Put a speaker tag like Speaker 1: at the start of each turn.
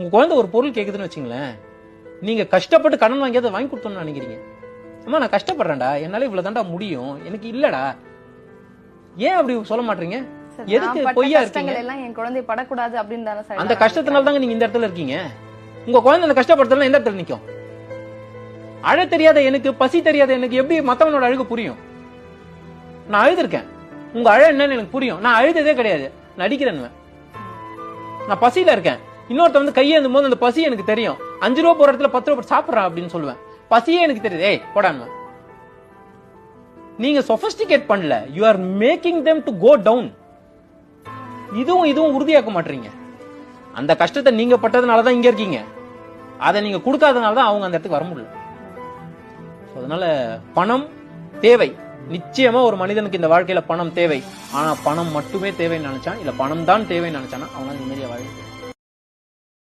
Speaker 1: உங்க குழந்தை ஒரு பொருள் கேக்குதுன்னு வச்சுங்களேன், நீங்க கஷ்டப்பட்டு கடன் வாங்கி அதை வாங்கி கொடுத்தோம்னு நினைக்கிறீங்க. அம்மா நான் கஷ்டப்படுறேன்டா, என்னால இவ்வளவு தாண்டா முடியும், எனக்கு இல்லடா. ஏன் அப்படி சொல்ல மாட்டீங்க? எதுக்கு பொய்யா இருக்கீங்க?
Speaker 2: என் குழந்தை படக்கூடாது அப்படின்னு
Speaker 1: அந்த கஷ்டத்தினால தாங்க நீங்க இந்த இடத்துல இருக்கீங்க. உங்க குழந்தை அந்த கஷ்டப்படுறதுல எந்த இடத்துல நிக்கும்? அழ தெரியாத எனக்கு, பசி தெரியாத எனக்கு எப்படி மத்தவனோட அழுகு புரியும்? நான் அழுதுருக்கேன், உங்க அழ என்னன்னு எனக்கு புரியும். நான் அழுததே கிடையாது, நடிக்கிறேன். நான் பசியில இருக்கேன், இன்னொருத்த வந்து கையேந்தும் போது அந்த பசி எனக்கு தெரியும். 5 ரூபா போற இடத்துல 10 ரூபா சாப்பிடுறா அப்படின்னு சொல்லுவேன். பசியே எனக்கு தெரியுது, ஏய் போடான்னு. நீங்க சொபிஸ்டிகேட் பண்ணல, you are making them to go down. இதுவும் உறுதியாக்க மாட்டீங்க. அந்த கஷ்டத்தை நீங்க பட்டதுனாலதான் இங்க இருக்கீங்க, அதை நீங்க கொடுக்காதனாலதான் அவங்க அந்த இடத்துக்கு வர முடியல. அதனால பணம் தேவை, நிச்சயமா ஒரு மனிதனுக்கு இந்த வாழ்க்கையில பணம் தேவை. ஆனா பணம் மட்டுமே தேவைன்னு நினைச்சான், இல்ல பணம் தான் தேவைன்னு நினைச்சானா அவனால நிம்மதியா வாழ